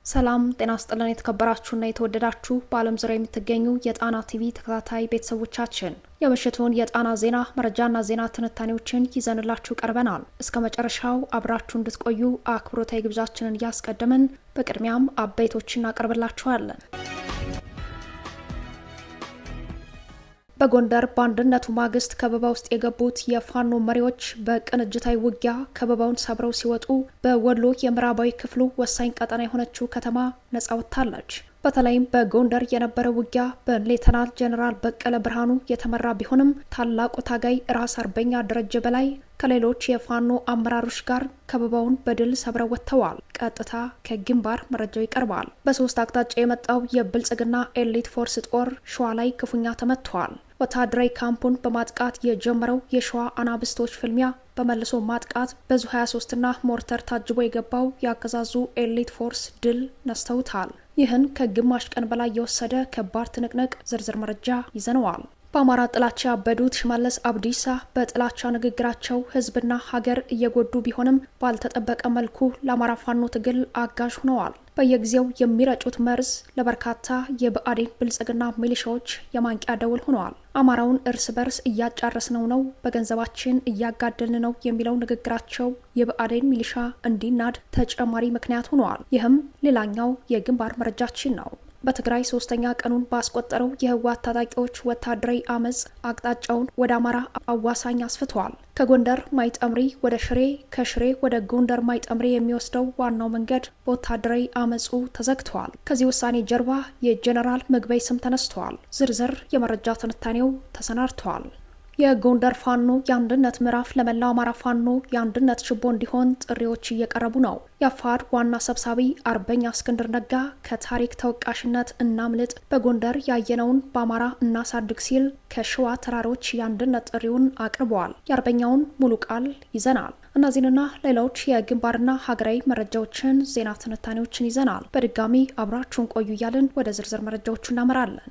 ሰላም ጤና ይስጥልን የተከበራችሁና የተወደዳችሁ በዓለም ዙሪያ የምትገኙ የጣና ቲቪ ተከታታይ ቤተሰቦቻችን የምሽቱን የጣና ዜና መረጃና ዜና ትንታኔዎችን ይዘንላችሁ ቀርበናል። እስከ መጨረሻው አብራችሁ እንድትቆዩ አክብሮታዊ ግብዣችንን እያስቀደምን በቅድሚያም አበይቶችን እናቀርብላችኋለን። በጎንደር በአንድነቱ ማግስት ከበባ ውስጥ የገቡት የፋኖ መሪዎች በቅንጅታዊ ውጊያ ከበባውን ሰብረው ሲወጡ በወሎ የምዕራባዊ ክፍሉ ወሳኝ ቀጠና የሆነችው ከተማ ነጻ ወጥታለች። በተለይም በጎንደር የነበረው ውጊያ በሌተናል ጄኔራል በቀለ ብርሃኑ የተመራ ቢሆንም ታላቁ ታጋይ ራስ አርበኛ ደረጀ በላይ ከሌሎች የፋኖ አመራሮች ጋር ከበባውን በድል ሰብረው ወጥተዋል። ቀጥታ ከግንባር መረጃው ይቀርባል። በሶስት አቅጣጫ የመጣው የብልጽግና ኤሊት ፎርስ ጦር ሸዋ ላይ ክፉኛ ተመቷል። ወታደራዊ ካምፑን በማጥቃት የጀመረው የሸዋ አናብስቶች ፍልሚያ በመልሶ ማጥቃት በዙ 23ና ሞርተር ታጅቦ የገባው ያገዛዙ ኤሊት ፎርስ ድል ነስተውታል። ይህን ከግማሽ ቀን በላይ የወሰደ ከባድ ትንቅንቅ ዝርዝር መረጃ ይዘነዋል። በአማራ ጥላቻ ያበዱት ሽመልስ አብዲሳ በጥላቻ ንግግራቸው ህዝብና ሀገር እየጎዱ ቢሆንም ባልተጠበቀ መልኩ ለአማራ ፋኖ ትግል አጋዥ ሆነዋል። በየጊዜው የሚረጩት መርዝ ለበርካታ የብአዴን ብልጽግና ሚሊሻዎች የማንቂያ ደውል ሆነዋል። አማራውን እርስ በርስ እያጫረስነው ነው፣ በገንዘባችን እያጋደልን ነው የሚለው ንግግራቸው የብአዴን ሚሊሻ እንዲናድ ተጨማሪ ምክንያት ሆነዋል። ይህም ሌላኛው የግንባር መረጃችን ነው። በትግራይ ሶስተኛ ቀኑን ባስቆጠረው የህወሓት ታጣቂዎች ወታደራዊ አመጽ አቅጣጫውን ወደ አማራ አዋሳኝ አስፍተዋል። ከጎንደር ማይጠምሪ ወደ ሽሬ፣ ከሽሬ ወደ ጎንደር ማይጠምሪ የሚወስደው ዋናው መንገድ በወታደራዊ አመጹ ተዘግተዋል። ከዚህ ውሳኔ ጀርባ የጄኔራል ምግበይ ስም ተነስተዋል። ዝርዝር የመረጃ ትንታኔው ተሰናድተዋል። የጎንደር ፋኖ የአንድነት ምዕራፍ ለመላው አማራ ፋኖ የአንድነት ችቦ እንዲሆን ጥሪዎች እየቀረቡ ነው። የአፋድ ዋና ሰብሳቢ አርበኛ እስክንድር ነጋ ከታሪክ ተወቃሽነት እናምልጥ፣ በጎንደር ያየነውን በአማራ እናሳድግ ሲል ከሸዋ ተራሮች የአንድነት ጥሪውን አቅርበዋል። የአርበኛውን ሙሉ ቃል ይዘናል። እነዚህንና ሌሎች የግንባርና ሀገራዊ መረጃዎችን፣ ዜና ትንታኔዎችን ይዘናል። በድጋሚ አብራችሁን ቆዩ እያልን ወደ ዝርዝር መረጃዎቹ እናመራለን።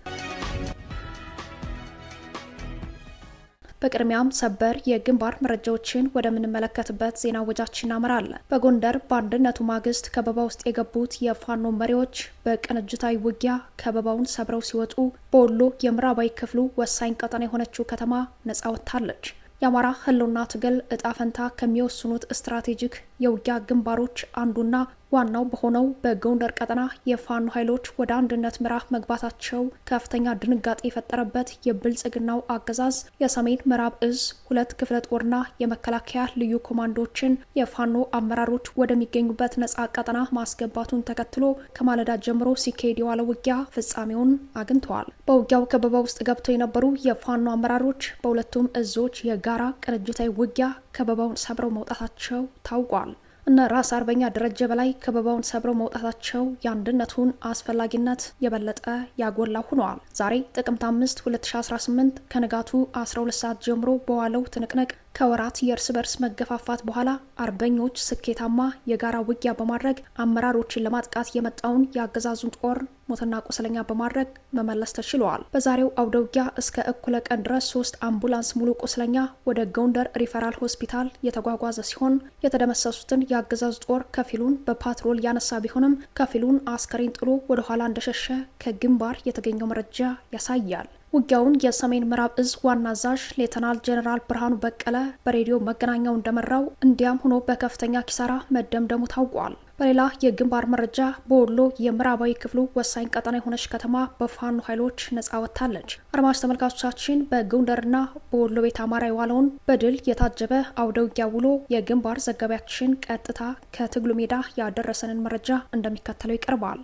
በቅድሚያም ሰበር የግንባር መረጃዎችን ወደምንመለከትበት ዜና ወጃችን እናመራለን። በጎንደር በአንድነቱ ማግስት ከበባ ውስጥ የገቡት የፋኖ መሪዎች በቅንጅታዊ ውጊያ ከበባውን ሰብረው ሲወጡ በወሎ የምዕራባዊ ክፍሉ ወሳኝ ቀጠና የሆነችው ከተማ ነጻ ወጥታለች። የአማራ ህልውና ትግል እጣ ፈንታ ከሚወስኑት ስትራቴጂክ የውጊያ ግንባሮች አንዱና ዋናው በሆነው በጎንደር ቀጠና የፋኖ ኃይሎች ወደ አንድነት ምዕራፍ መግባታቸው ከፍተኛ ድንጋጤ የፈጠረበት የብልጽግናው አገዛዝ የሰሜን ምዕራብ እዝ 2 ክፍለ ጦርና የመከላከያ ልዩ ኮማንዶችን የፋኖ አመራሮች ወደሚገኙበት ነጻ ቀጠና ማስገባቱን ተከትሎ ከማለዳ ጀምሮ ሲካሄድ የዋለው ውጊያ ፍጻሜውን አግኝተዋል። በውጊያው ከበባ ውስጥ ገብተው የነበሩ የፋኖ አመራሮች በሁለቱም እዞች የጋራ ቅንጅታዊ ውጊያ ከበባውን ሰብረው መውጣታቸው ታውቋል። እነ ራስ አርበኛ ደረጀ በላይ ከበባውን ሰብረው መውጣታቸው የአንድነቱን አስፈላጊነት የበለጠ ያጎላ ሆነዋል። ዛሬ ጥቅምት 5 2018 ከንጋቱ 12 ሰዓት ጀምሮ በዋለው ትንቅንቅ ከወራት የእርስ በርስ መገፋፋት በኋላ አርበኞች ስኬታማ የጋራ ውጊያ በማድረግ አመራሮችን ለማጥቃት የመጣውን የአገዛዙን ጦር ሞትና ቁስለኛ በማድረግ መመለስ ተችለዋል። በዛሬው አውደ ውጊያ እስከ እኩለ ቀን ድረስ 3 አምቡላንስ ሙሉ ቁስለኛ ወደ ጎንደር ሪፈራል ሆስፒታል የተጓጓዘ ሲሆን የተደመሰሱትን የአገዛዙ ጦር ከፊሉን በፓትሮል ያነሳ ቢሆንም ከፊሉን አስከሬን ጥሎ ወደ ኋላ እንደሸሸ ከግንባር የተገኘው መረጃ ያሳያል። ውጊያውን የሰሜን ምዕራብ እዝ ዋና አዛዥ ሌተናል ጄኔራል ብርሃኑ በቀለ በሬዲዮ መገናኛው እንደመራው እንዲያም ሆኖ በከፍተኛ ኪሳራ መደምደሙ ታውቋል። በሌላ የግንባር መረጃ በወሎ የምዕራባዊ ክፍሉ ወሳኝ ቀጠና የሆነች ከተማ በፋኖ ኃይሎች ነጻ ወጥታለች። አድማጭ ተመልካቾቻችን በጎንደርና በወሎ ቤት አማራ የዋለውን በድል የታጀበ አውደ ውጊያ ውሎ የግንባር ዘጋቢያችን ቀጥታ ከትግሉ ሜዳ ያደረሰንን መረጃ እንደሚከተለው ይቀርባል።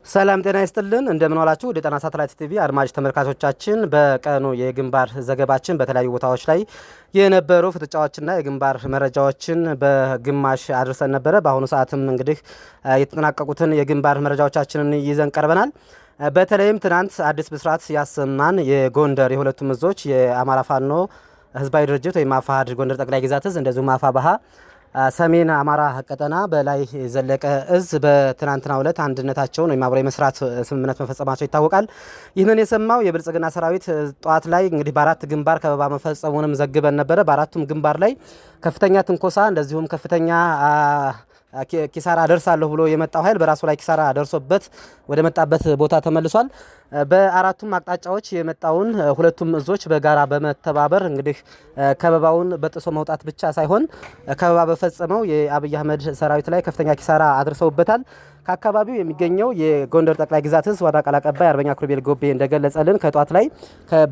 ሰላም ጤና ይስጥልን፣ እንደምን ዋላችሁ? ወደ ጣና ሳተላይት ቲቪ አድማጭ ተመልካቾቻችን በቀኑ የግንባር ዘገባችን በተለያዩ ቦታዎች ላይ የነበሩ ፍጥጫዎችና የግንባር መረጃዎችን በግማሽ አድርሰን ነበረ። በአሁኑ ሰዓትም እንግዲህ የተጠናቀቁትን የግንባር መረጃዎቻችንን ይዘን ቀርበናል። በተለይም ትናንት አዲስ ብስራት ያሰማን የጎንደር የሁለቱም እዞች የአማራ ፋኖ ህዝባዊ ድርጅት ወይም አፋሕድ ጎንደር ጠቅላይ ግዛት እዝ እንደዚሁም አፋብኃ ሰሜን አማራ ቀጠና በላይ ዘለቀ እዝ በትናንትናው ዕለት አንድነታቸውን ወይም አብሮ የመስራት ስምምነት መፈጸማቸው ይታወቃል። ይህንን የሰማው የብልጽግና ሰራዊት ጧት ላይ እንግዲህ በአራት ግንባር ከበባ መፈጸሙንም ዘግበን ነበረ። በአራቱም ግንባር ላይ ከፍተኛ ትንኮሳ እንደዚሁም ከፍተኛ ኪሳራ አደርሳለሁ ብሎ የመጣው ኃይል በራሱ ላይ ኪሳራ ደርሶበት ወደ መጣበት ቦታ ተመልሷል። በአራቱም አቅጣጫዎች የመጣውን ሁለቱም እዞች በጋራ በመተባበር እንግዲህ ከበባውን በጥሶ መውጣት ብቻ ሳይሆን ከበባ በፈጸመው የአብይ አህመድ ሰራዊት ላይ ከፍተኛ ኪሳራ አድርሰውበታል። ከአካባቢው የሚገኘው የጎንደር ጠቅላይ ግዛት እዝ ዋና ቃል አቀባይ አርበኛ ኩርቤል ጎቤ እንደገለጸልን ከጧት ላይ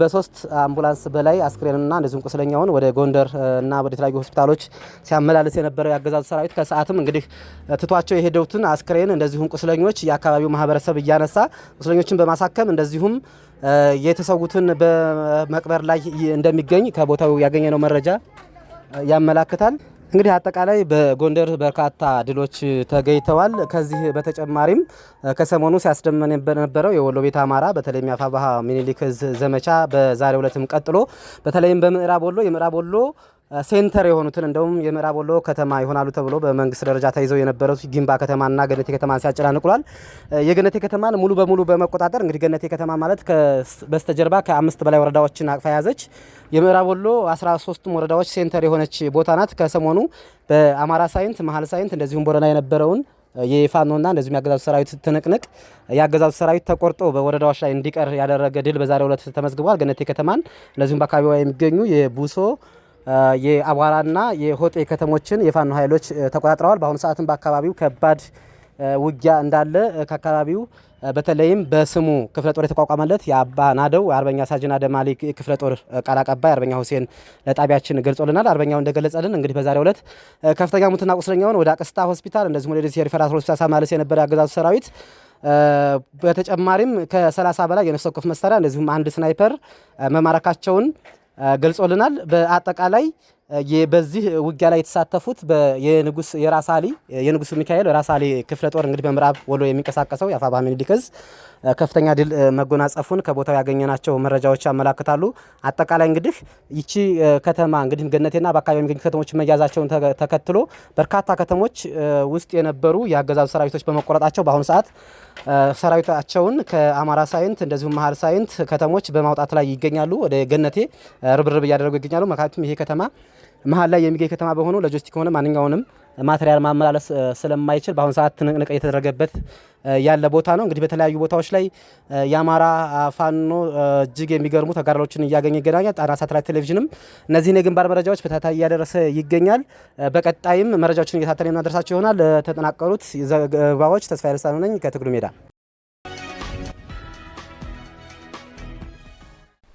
በ3 አምቡላንስ በላይ አስክሬንና እንደዚሁም ቁስለኛውን ወደ ጎንደር እና ወደ ተለያዩ ሆስፒታሎች ሲያመላልስ የነበረው ያገዛዙ ሰራዊት ከሰዓትም እንግዲህ ትቷቸው የሄደውትን አስክሬን እንደዚሁም ቁስለኞች የአካባቢው ማህበረሰብ እያነሳ ቁስለኞችን በማሳከም እንደዚሁም የተሰዉትን በመቅበር ላይ እንደሚገኝ ከቦታው ያገኘነው መረጃ ያመላክታል። እንግዲህ አጠቃላይ በጎንደር በርካታ ድሎች ተገኝተዋል። ከዚህ በተጨማሪም ከሰሞኑ ሲያስደመን በነበረው የወሎ ቤት አማራ በተለይም የአፋባሃ ሚኒሊክ ዘመቻ በዛሬው ዕለትም ቀጥሎ በተለይም በምዕራብ ወሎ የምዕራብ ወሎ ሴንተር የሆኑትን እንደውም የምዕራብ ወሎ ከተማ ይሆናሉ ተብሎ በመንግስት ደረጃ ተይዘው የነበሩት ጊምባ ከተማና ገነቴ ከተማን ሲያጨናንቁላል። የገነቴ ከተማን ሙሉ በሙሉ በመቆጣጠር እንግዲህ ገነቴ ከተማ ማለት በስተጀርባ ከ5 በላይ ወረዳዎችን አቅፋ ያዘች የምዕራብ ወሎ 13ቱም ወረዳዎች ሴንተር የሆነች ቦታ ናት። ከሰሞኑ በአማራ ሳይንት መሀል ሳይንት እንደዚሁም ቦረና የነበረውን የፋኖና እንደዚሁም ያገዛዙ ሰራዊት ትንቅንቅ ያገዛዙ ሰራዊት ተቆርጦ በወረዳዎች ላይ እንዲቀር ያደረገ ድል በዛሬው ዕለት ተመዝግቧል። ገነቴ ከተማን እንደዚሁም በአካባቢዋ የሚገኙ የቡሶ የአቧራና የሆጤ ከተሞችን የፋኖ ኃይሎች ተቆጣጥረዋል። በአሁኑ ሰዓትም በአካባቢው ከባድ ውጊያ እንዳለ ከአካባቢው በተለይም በስሙ ክፍለ ጦር የተቋቋመለት የአባ ናደው አርበኛ ሳጅን አደማሊ ክፍለ ጦር ቃል አቀባይ አርበኛ ሁሴን ለጣቢያችን ገልጾልናል። አርበኛው እንደገለጸልን እንግዲህ በዛሬው ዕለት ከፍተኛ ሙትና ቁስለኛውን ወደ አቅስታ ሆስፒታል እንደዚሁም ወደ ደሴ ሪፈራል ሆስፒታል ሳማለስ የነበረ ያገዛዙ ሰራዊት በተጨማሪም ከ30 በላይ የነፍስ ወከፍ መሳሪያ እንደዚሁም አንድ ስናይፐር መማረካቸውን ገልጾልናል። በአጠቃላይ በዚህ ውጊያ ላይ የተሳተፉት የንጉስ የራሳሊ የንጉስ ሚካኤል ራሳሊ ክፍለ ጦር እንግዲህ በምዕራብ ወሎ የሚንቀሳቀሰው የአፋባሃ ሚኒሊክ እዝ ከፍተኛ ድል መጎናጸፉን ከቦታው ያገኘናቸው መረጃዎች ያመላክታሉ። አጠቃላይ እንግዲህ ይቺ ከተማ እንግዲህ ገነቴና በአካባቢ የሚገኙ ከተሞች መያዛቸውን ተከትሎ በርካታ ከተሞች ውስጥ የነበሩ የአገዛዙ ሰራዊቶች በመቆረጣቸው በአሁኑ ሰዓት ሰራዊታቸውን ከአማራ ሳይንት እንደዚሁም መሀል ሳይንት ከተሞች በማውጣት ላይ ይገኛሉ። ወደ ገነቴ ርብርብ እያደረጉ ይገኛሉ። ምክንያቱም ይሄ ከተማ መሀል ላይ የሚገኝ ከተማ በሆኑ ሎጂስቲክ ሆነ ማንኛውንም ማቴሪያል ማመላለስ ስለማይችል በአሁኑ ሰዓት ትንቅንቅ እየተደረገበት ያለ ቦታ ነው። እንግዲህ በተለያዩ ቦታዎች ላይ የአማራ ፋኖ እጅግ የሚገርሙ ተጋድሎችን እያገኘ ይገኛል። ጣና ሳተላይት ቴሌቪዥንም እነዚህን የግንባር መረጃዎች በተከታታይ እያደረሰ ይገኛል። በቀጣይም መረጃዎችን እየታተለ የምናደርሳቸው ይሆናል። ለተጠናቀሩት ዘገባዎች ተስፋዬ ልሳኑ ነኝ ከትግሉ ሜዳ።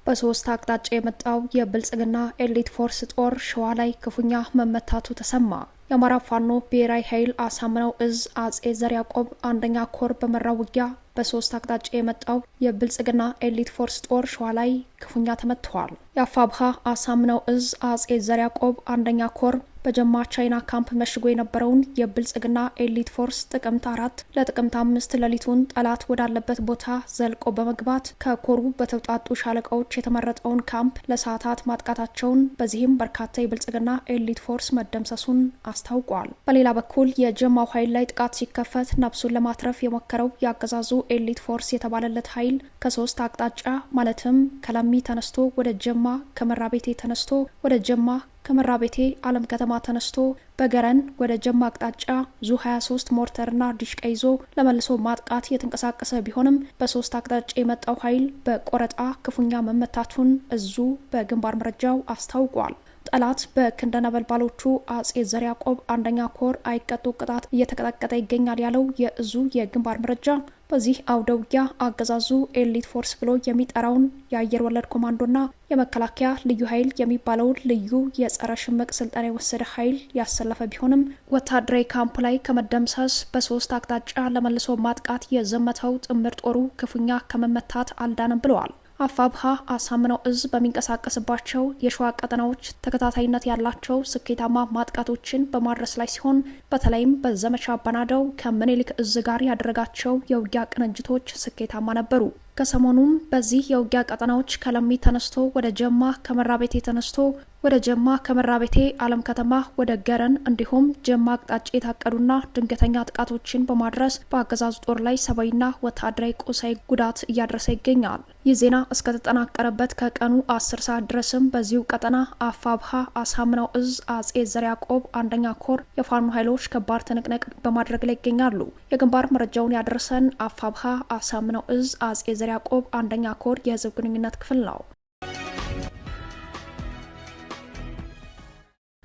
በሶስት አቅጣጫ የመጣው የብልጽግና ኤሊት ፎርስ ጦር ሸዋ ላይ ክፉኛ መመታቱ ተሰማ። የአማራ ፋኖ ብሔራዊ ኃይል አሳምነው እዝ አጼ ዘር ያዕቆብ አንደኛ ኮር በመራው ውጊያ በሶስት አቅጣጫ የመጣው የብልጽግና ኤሊት ፎርስ ጦር ሸዋ ላይ ክፉኛ ተመትቷል። የአፋብሃ አሳምነው እዝ አጼ ዘር ያዕቆብ አንደኛ ኮር በጀማ ቻይና ካምፕ መሽጎ የነበረውን የብልጽግና ኤሊት ፎርስ ጥቅምት 4 ለጥቅምት 5 ሌሊቱን ጠላት ወዳለበት ቦታ ዘልቆ በመግባት ከኮሩ በተውጣጡ ሻለቃዎች የተመረጠውን ካምፕ ለሰዓታት ማጥቃታቸውን፣ በዚህም በርካታ የብልጽግና ኤሊት ፎርስ መደምሰሱን አስታውቋል። በሌላ በኩል የጀማው ኃይል ላይ ጥቃት ሲከፈት ነፍሱን ለማትረፍ የሞከረው የአገዛዙ ኤሊት ፎርስ የተባለለት ኃይል ከሶስት አቅጣጫ ማለትም ከለሚ ተነስቶ ወደ ጀማ፣ ከመራቤቴ ተነስቶ ወደ ጀማ፣ ከመራቤቴ አለም ከተማ ተነስቶ በገረን ወደ ጀማ አቅጣጫ ዙ 23 ሞርተርና ዲሽቃ ይዞ ለመልሶ ማጥቃት የተንቀሳቀሰ ቢሆንም በሶስት አቅጣጫ የመጣው ኃይል በቆረጣ ክፉኛ መመታቱን እዙ በግንባር መረጃው አስታውቋል። ጠላት በክንደ ነበልባሎቹ አጼ ዘር ያዕቆብ አንደኛ ኮር አይቀጡ ቅጣት እየተቀጠቀጠ ይገኛል ያለው የእዙ የግንባር መረጃ በዚህ አውደ ውጊያ አገዛዙ ኤሊት ፎርስ ብሎ የሚጠራውን የአየር ወለድ ኮማንዶና የመከላከያ ልዩ ኃይል የሚባለውን ልዩ የጸረ ሽምቅ ስልጠና የወሰደ ኃይል ያሰለፈ ቢሆንም ወታደራዊ ካምፕ ላይ ከመደምሰስ በሶስት አቅጣጫ ለመልሶ ማጥቃት የዘመተው ጥምር ጦሩ ክፉኛ ከመመታት አልዳንም ብለዋል። አፋብሃ አሳምነው እዝ በሚንቀሳቀስባቸው የሸዋ ቀጠናዎች ተከታታይነት ያላቸው ስኬታማ ማጥቃቶችን በማድረስ ላይ ሲሆን በተለይም በዘመቻ አባናደው ከምኒልክ እዝ ጋር ያደረጋቸው የውጊያ ቅንጅቶች ስኬታማ ነበሩ። ከሰሞኑም በዚህ የውጊያ ቀጠናዎች ከለሚ ተነስቶ ወደ ጀማ፣ ከመራቤቴ ተነስቶ ወደ ጀማ ከመራቤቴ አለም ከተማ ወደ ገረን እንዲሁም ጀማ አቅጣጫ የታቀዱና ድንገተኛ ጥቃቶችን በማድረስ በአገዛዙ ጦር ላይ ሰብአዊና ወታደራዊ ቁሳዊ ጉዳት እያደረሰ ይገኛል። ይህ ዜና እስከተጠናቀረበት ከቀኑ 10 ሰዓት ድረስም በዚሁ ቀጠና አፋብሃ አሳምነው እዝ አጼ ዘርዓ ያዕቆብ አንደኛ ኮር የፋኖ ኃይሎች ከባድ ትንቅንቅ በማድረግ ላይ ይገኛሉ። የግንባር መረጃውን ያደረሰን አፋብሃ አሳምነው እዝ አጼ ዘርዓ ያዕቆብ አንደኛ ኮር የህዝብ ግንኙነት ክፍል ነው።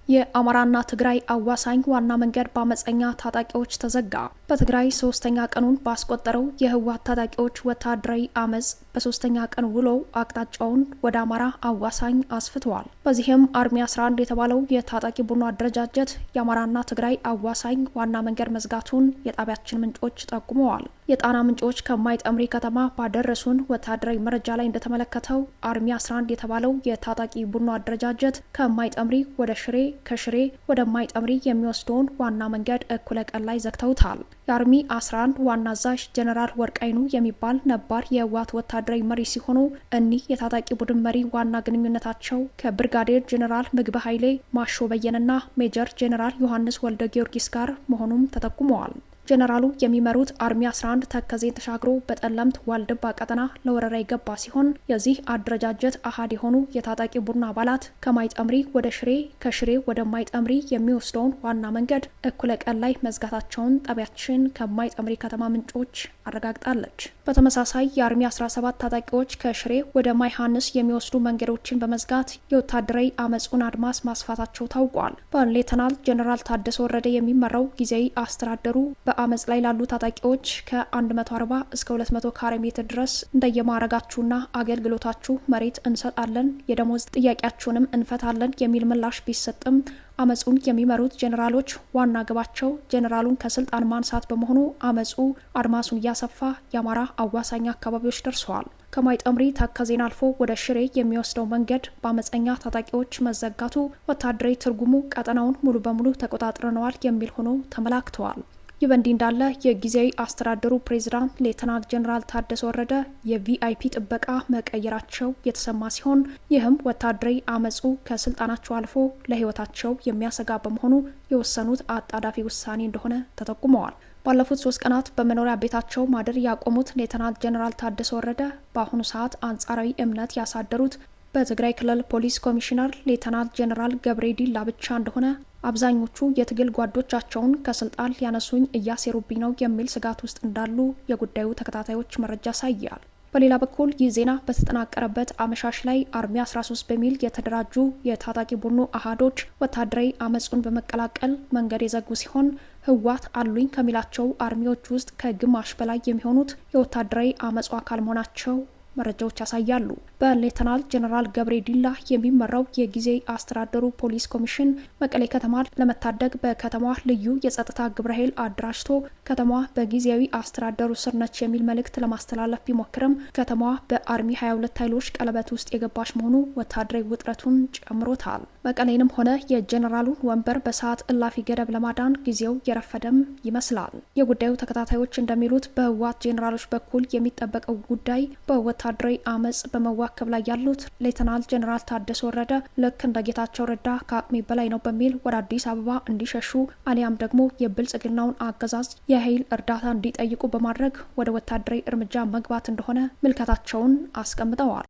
የአማራና ትግራይ አዋሳኝ ዋና መንገድ በአመፀኛ ታጣቂዎች ተዘጋ። በትግራይ 3ኛ ቀኑን ባስቆጠረው የህወሓት ታጣቂዎች ወታደራዊ አመፅ በ3ኛ ቀን ውሎ አቅጣጫውን ወደ አማራ አዋሳኝ አስፍተዋል። በዚህም አርሚ 11 የተባለው የታጣቂ ቡድኑ አደረጃጀት የአማራና ትግራይ አዋሳኝ ዋና መንገድ መዝጋቱን የጣቢያችን ምንጮች ጠቁመዋል። የጣና ምንጮች ከማይጠምሪ ከተማ ባደረሱን ወታደራዊ መረጃ ላይ እንደተመለከተው አርሚ 11 የተባለው የታጣቂ ቡድኑ አደረጃጀት ከማይጠምሪ ወደ ሽሬ ከሽሬ ወደ ማይጠምሪ የሚወስደውን ዋና መንገድ እኩለ ቀን ላይ ዘግተውታል። የአርሚ 11 ዋና አዛዥ ጀነራል ወርቃይኑ የሚባል ነባር የህወሓት ወታደራዊ መሪ ሲሆኑ እኒህ የታጣቂ ቡድን መሪ ዋና ግንኙነታቸው ከብርጋዴር ጀነራል ምግበ ኃይሌ ማሾ በየንና ሜጀር ጀነራል ዮሐንስ ወልደ ጊዮርጊስ ጋር መሆኑም ተጠቁመዋል። ጀነራሉ የሚመሩት አርሚ 11 ተከዜን ተሻግሮ በጠለምት ዋልድባ ቀጠና ለወረራ የገባ ሲሆን የዚህ አደረጃጀት አሃድ የሆኑ የታጣቂ ቡድን አባላት ከማይጠምሪ ወደ ሽሬ ከሽሬ ወደ ማይጠምሪ የሚወስደውን ዋና መንገድ እኩለ ቀን ላይ መዝጋታቸውን ጣቢያችን ከማይጠምሪ ከተማ ምንጮች አረጋግጣለች። በተመሳሳይ የአርሚ 17 ታጣቂዎች ከሽሬ ወደ ማይሃንስ የሚወስዱ መንገዶችን በመዝጋት የወታደራዊ አመጹን አድማስ ማስፋታቸው ታውቋል። በሌተናል ጀነራል ታደሰ ወረደ የሚመራው ጊዜያዊ አስተዳደሩ በአመጽ ላይ ላሉ ታጣቂዎች ከ140 እስከ 200 ካሬ ሜትር ድረስ እንደየማዕረጋችሁና አገልግሎታችሁ መሬት እንሰጣለን፣ የደሞዝ ጥያቄያችሁንም እንፈታለን የሚል ምላሽ ቢሰጥም አመጹን የሚመሩት ጀነራሎች ዋና ግባቸው ጀነራሉን ከስልጣን ማንሳት በመሆኑ አመጹ አድማሱን እያሰፋ የአማራ አዋሳኝ አካባቢዎች ደርሰዋል። ከማይጠምሪ ተከዜን አልፎ ወደ ሽሬ የሚወስደው መንገድ በአመፀኛ ታጣቂዎች መዘጋቱ ወታደራዊ ትርጉሙ ቀጠናውን ሙሉ በሙሉ ተቆጣጥረነዋል የሚል ሆኖ ተመላክተዋል። ይህ በእንዲህ እንዳለ የጊዜያዊ አስተዳደሩ ፕሬዝዳንት ሌተናል ጀነራል ታደሰ ወረደ የቪአይፒ ጥበቃ መቀየራቸው የተሰማ ሲሆን ይህም ወታደራዊ አመጹ ከስልጣናቸው አልፎ ለህይወታቸው የሚያሰጋ በመሆኑ የወሰኑት አጣዳፊ ውሳኔ እንደሆነ ተጠቁመዋል። ባለፉት 3 ቀናት በመኖሪያ ቤታቸው ማደር ያቆሙት ሌተናል ጀነራል ታደሰ ወረደ በአሁኑ ሰዓት አንጻራዊ እምነት ያሳደሩት በትግራይ ክልል ፖሊስ ኮሚሽነር ሌተናል ጀነራል ገብሬ ዲላ ብቻ እንደሆነ አብዛኞቹ የትግል ጓዶቻቸውን ከስልጣን ሊያነሱኝ እያሴሩብኝ ነው የሚል ስጋት ውስጥ እንዳሉ የጉዳዩ ተከታታዮች መረጃ ያሳያል። በሌላ በኩል ይህ ዜና በተጠናቀረበት አመሻሽ ላይ አርሚ 13 በሚል የተደራጁ የታጣቂ ቡድኑ አሃዶች ወታደራዊ አመጹን በመቀላቀል መንገድ የዘጉ ሲሆን ህወሓት አሉኝ ከሚላቸው አርሚዎች ውስጥ ከግማሽ በላይ የሚሆኑት የወታደራዊ አመጹ አካል መሆናቸው መረጃዎች ያሳያሉ። በሌተናል ጀነራል ገብሬ ዲላ የሚመራው የጊዜ አስተዳደሩ ፖሊስ ኮሚሽን መቀሌ ከተማን ለመታደግ በከተማዋ ልዩ የጸጥታ ግብረ ኃይል አደራጅቶ ከተማዋ በጊዜያዊ አስተዳደሩ ስር ነች የሚል መልእክት ለማስተላለፍ ቢሞክርም ከተማዋ በአርሚ 22 ኃይሎች ቀለበት ውስጥ የገባች መሆኑ ወታደራዊ ውጥረቱን ጨምሮታል። መቀሌንም ሆነ የጀነራሉን ወንበር በሰዓት እላፊ ገደብ ለማዳን ጊዜው የረፈደም ይመስላል። የጉዳዩ ተከታታዮች እንደሚሉት በህወሓት ጀነራሎች በኩል የሚጠበቀው ጉዳይ በወታደራዊ አመጽ በመዋከብ ላይ ያሉት ሌተናል ጀነራል ታደሰ ወረደ ልክ እንደ ጌታቸው ረዳ ከአቅሜ በላይ ነው በሚል ወደ አዲስ አበባ እንዲሸሹ አሊያም ደግሞ የብልጽግናውን አገዛዝ የኃይል እርዳታ እንዲጠይቁ በማድረግ ወደ ወታደራዊ እርምጃ መግባት እንደሆነ ምልከታቸውን አስቀምጠዋል።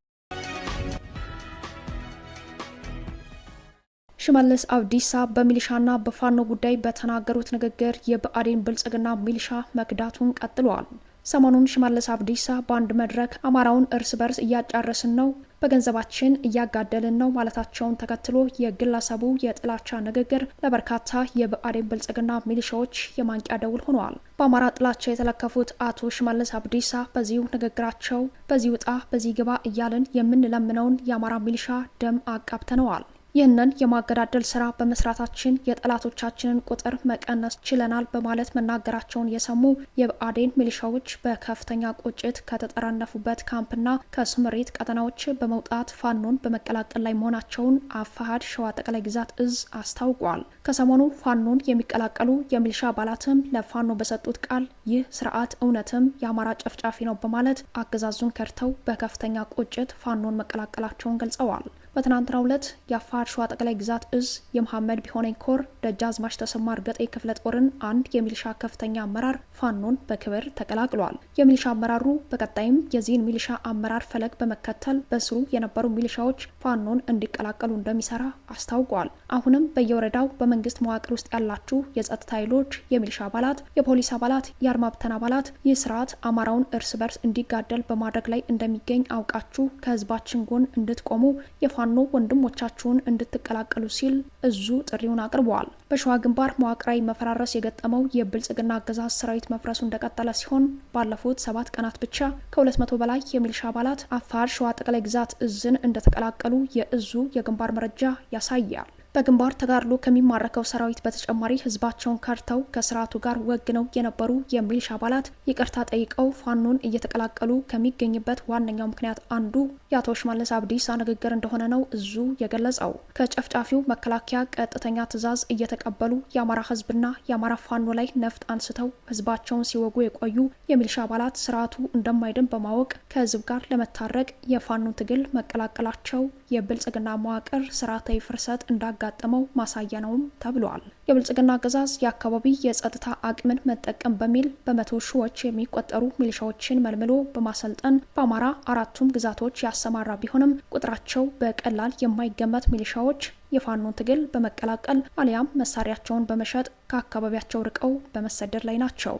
ሽመልስ አብዲሳ በሚሊሻና በፋኖ ጉዳይ በተናገሩት ንግግር የብአዴን ብልጽግና ሚሊሻ መክዳቱን ቀጥሏል። ሰሞኑን ሽመልስ አብዲሳ በአንድ መድረክ አማራውን እርስ በርስ እያጫረስን ነው፣ በገንዘባችን እያጋደልን ነው ማለታቸውን ተከትሎ የግለሰቡ የጥላቻ ንግግር ለበርካታ የብአዴን ብልጽግና ሚሊሻዎች የማንቂያ ደውል ሆነዋል። በአማራ ጥላቻ የተለከፉት አቶ ሽመልስ አብዲሳ በዚሁ ንግግራቸው በዚህ ውጣ በዚህ ግባ እያልን የምንለምነውን የአማራ ሚሊሻ ደም አቃብተነዋል። ይህንን የማገዳደል ስራ በመስራታችን የጠላቶቻችንን ቁጥር መቀነስ ችለናል በማለት መናገራቸውን የሰሙ የብአዴን ሚሊሻዎች በከፍተኛ ቁጭት ከተጠረነፉበት ካምፕና ከስምሪት ቀጠናዎች በመውጣት ፋኖን በመቀላቀል ላይ መሆናቸውን አፋሃድ ሸዋ ጠቅላይ ግዛት እዝ አስታውቋል። ከሰሞኑ ፋኖን የሚቀላቀሉ የሚሊሻ አባላትም ለፋኖ በሰጡት ቃል ይህ ስርዓት እውነትም የአማራ ጨፍጫፊ ነው በማለት አገዛዙን ከድተው በከፍተኛ ቁጭት ፋኖን መቀላቀላቸውን ገልጸዋል። በትናንትናው ዕለት የአፋር ሸዋ ጠቅላይ ግዛት እዝ የመሐመድ ቢሆነኝ ኮር ደጃዝማች ተሰማ እርገጤ ክፍለ ጦርን አንድ የሚሊሻ ከፍተኛ አመራር ፋኖን በክብር ተቀላቅሏል። የሚሊሻ አመራሩ በቀጣይም የዚህን ሚሊሻ አመራር ፈለግ በመከተል በስሩ የነበሩ ሚሊሻዎች ፋኖን እንዲቀላቀሉ እንደሚሰራ አስታውቋል። አሁንም በየወረዳው በመንግስት መዋቅር ውስጥ ያላችሁ የጸጥታ ኃይሎች፣ የሚሊሻ አባላት፣ የፖሊስ አባላት፣ የአድማ ብተና አባላት ይህ ስርዓት አማራውን እርስ በርስ እንዲጋደል በማድረግ ላይ እንደሚገኝ አውቃችሁ ከህዝባችን ጎን እንድትቆሙ የፋኖ ወንድሞቻችሁን እንድትቀላቀሉ ሲል እዙ ጥሪውን አቅርበዋል። በሸዋ ግንባር መዋቅራዊ መፈራረስ የገጠመው የብልጽግና አገዛዝ ሰራዊት መፍረሱ እንደቀጠለ ሲሆን ባለፉት 7 ቀናት ብቻ ከ200 በላይ የሚሊሻ አባላት አፋር ሸዋ ጠቅላይ ግዛት እዝን እንደተቀላቀሉ የእዙ የግንባር መረጃ ያሳያል። በግንባር ተጋድሎ ከሚማረከው ሰራዊት በተጨማሪ ህዝባቸውን ከርተው ከስርዓቱ ጋር ወግነው የነበሩ የሚሊሻ አባላት ይቅርታ ጠይቀው ፋኖን እየተቀላቀሉ ከሚገኝበት ዋነኛው ምክንያት አንዱ የአቶ ሽመልስ አብዲሳ ንግግር እንደሆነ ነው እዙ የገለጸው። ከጨፍጫፊው መከላከያ ቀጥተኛ ትዕዛዝ እየተቀበሉ የአማራ ህዝብና የአማራ ፋኖ ላይ ነፍጥ አንስተው ህዝባቸውን ሲወጉ የቆዩ የሚሊሻ አባላት ስርዓቱ እንደማይድን በማወቅ ከህዝብ ጋር ለመታረቅ የፋኖን ትግል መቀላቀላቸው የብልጽግና መዋቅር ስርዓታዊ ፍርሰት እንዳጋጠመው ማሳያ ነውም ተብሏል። የብልጽግና አገዛዝ የአካባቢ የጸጥታ አቅምን መጠቀም በሚል በመቶ ሺዎች የሚቆጠሩ ሚሊሻዎችን መልምሎ በማሰልጠን በአማራ 4ቱም ግዛቶች ያሰማራ ቢሆንም ቁጥራቸው በቀላል የማይገመት ሚሊሻዎች የፋኖን ትግል በመቀላቀል አሊያም መሳሪያቸውን በመሸጥ ከአካባቢያቸው ርቀው በመሰደድ ላይ ናቸው።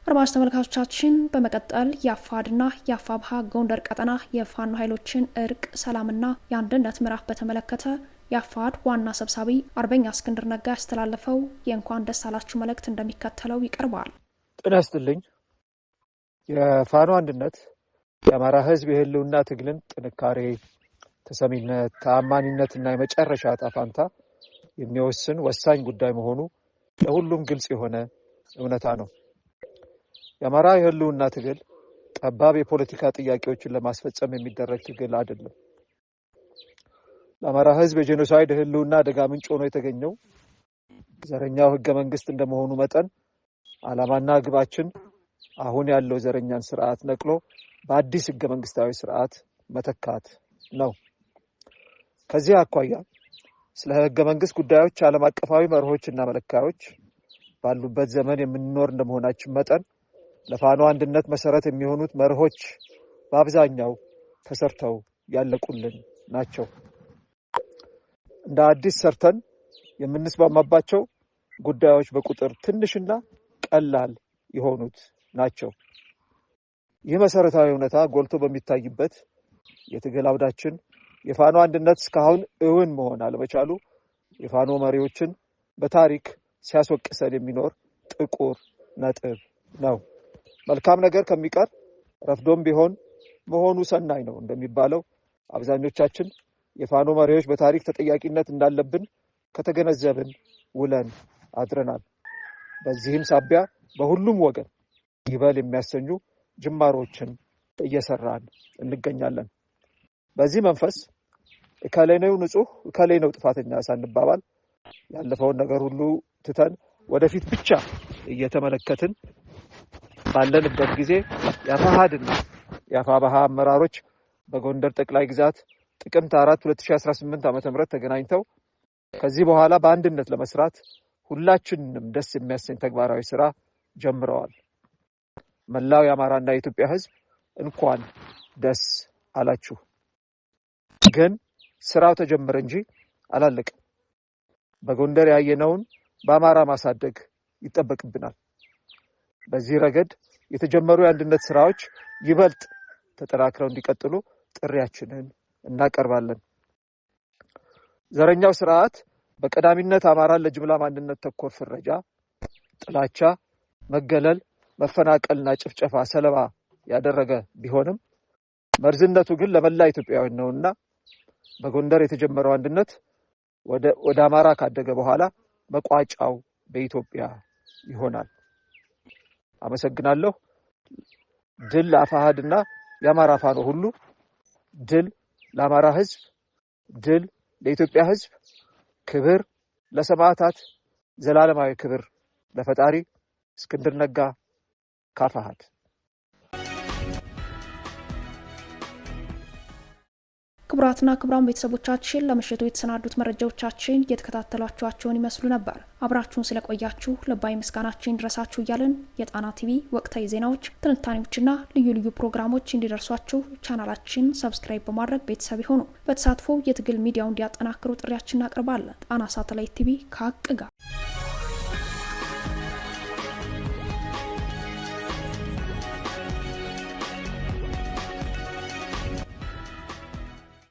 አድማጭ ተመልካቾቻችን በመቀጠል የአፋድና የአፋብሃ ጎንደር ቀጠና የፋኖ ኃይሎችን እርቅ፣ ሰላምና የአንድነት ምዕራፍ በተመለከተ የአፋድ ዋና ሰብሳቢ አርበኛ እስክንድር ነጋ ያስተላለፈው የእንኳን ደስ አላችሁ መልእክት እንደሚከተለው ይቀርባል። ጤና ይስጥልኝ። የፋኖ አንድነት የአማራ ህዝብ የህልውና ትግልን ጥንካሬ፣ ተሰሚነት፣ ተአማኒነትና የመጨረሻ ዕጣ ፈንታ የሚወስን ወሳኝ ጉዳይ መሆኑ ለሁሉም ግልጽ የሆነ እውነታ ነው። የአማራ የህልውና ትግል ጠባብ የፖለቲካ ጥያቄዎችን ለማስፈጸም የሚደረግ ትግል አይደለም። ለአማራ ህዝብ የጄኖሳይድ ህልውና አደጋ ምንጭ ሆኖ የተገኘው ዘረኛው ህገ መንግስት እንደመሆኑ መጠን ዓላማና ግባችን አሁን ያለው ዘረኛን ስርዓት ነቅሎ በአዲስ ህገ መንግስታዊ ስርዓት መተካት ነው። ከዚህ አኳያ ስለ ህገ መንግስት ጉዳዮች ዓለም አቀፋዊ መርሆችና መለኪያዎች ባሉበት ዘመን የምንኖር እንደመሆናችን መጠን ለፋኖ አንድነት መሰረት የሚሆኑት መርሆች በአብዛኛው ተሰርተው ያለቁልን ናቸው። እንደ አዲስ ሰርተን የምንስማማባቸው ጉዳዮች በቁጥር ትንሽና ቀላል የሆኑት ናቸው። ይህ መሰረታዊ እውነታ ጎልቶ በሚታይበት የትግል አውዳችን የፋኖ አንድነት እስካሁን እውን መሆን አለመቻሉ የፋኖ መሪዎችን በታሪክ ሲያስወቅሰን የሚኖር ጥቁር ነጥብ ነው። መልካም ነገር ከሚቀር ረፍዶም ቢሆን መሆኑ ሰናይ ነው እንደሚባለው አብዛኞቻችን የፋኖ መሪዎች በታሪክ ተጠያቂነት እንዳለብን ከተገነዘብን ውለን አድረናል። በዚህም ሳቢያ በሁሉም ወገን ይበል የሚያሰኙ ጅማሮችን እየሰራን እንገኛለን። በዚህ መንፈስ እከሌ ነው ንጹህ፣ እከሌ ነው ጥፋተኛ ሳንባባል ያለፈውን ነገር ሁሉ ትተን ወደፊት ብቻ እየተመለከትን ባለንበት ጊዜ የአፋሕድና የአፋብሃ አመራሮች በጎንደር ጠቅላይ ግዛት ጥቅምት 4 2018 ዓ.ም ተገናኝተው ከዚህ በኋላ በአንድነት ለመስራት ሁላችንንም ደስ የሚያሰኝ ተግባራዊ ስራ ጀምረዋል። መላው የአማራና የኢትዮጵያ ህዝብ እንኳን ደስ አላችሁ። ግን ስራው ተጀመረ እንጂ አላለቀም። በጎንደር ያየነውን በአማራ ማሳደግ ይጠበቅብናል። በዚህ ረገድ የተጀመሩ የአንድነት ስራዎች ይበልጥ ተጠናክረው እንዲቀጥሉ ጥሪያችንን እናቀርባለን። ዘረኛው ስርዓት በቀዳሚነት አማራን ለጅምላ ማንነት ተኮር ፍረጃ፣ ጥላቻ፣ መገለል፣ መፈናቀልና ጭፍጨፋ ሰለባ ያደረገ ቢሆንም መርዝነቱ ግን ለመላ ኢትዮጵያውያን ነውና በጎንደር የተጀመረው አንድነት ወደ አማራ ካደገ በኋላ መቋጫው በኢትዮጵያ ይሆናል። አመሰግናለሁ። ድል ለአፋሕድና የአማራ ፋኖ ሁሉ፣ ድል ለአማራ ህዝብ፣ ድል ለኢትዮጵያ ህዝብ፣ ክብር ለሰማዕታት፣ ዘላለማዊ ክብር ለፈጣሪ። እስክንድር ነጋ ካፋሕድ። ክቡራትና ክቡራን ቤተሰቦቻችን ለምሽቱ የተሰናዱት መረጃዎቻችን እየተከታተሏችኋቸውን ይመስሉ ነበር። አብራችሁን ስለቆያችሁ ልባዊ ምስጋናችን ድረሳችሁ እያልን የጣና ቲቪ ወቅታዊ ዜናዎች፣ ትንታኔዎችና ልዩ ልዩ ፕሮግራሞች እንዲደርሷችሁ ቻናላችን ሰብስክራይብ በማድረግ ቤተሰብ ይሁኑ። በተሳትፎ የትግል ሚዲያውን እንዲያጠናክሩ ጥሪያችን እናቀርባለን። ጣና ሳተላይት ቲቪ ከሀቅ ጋር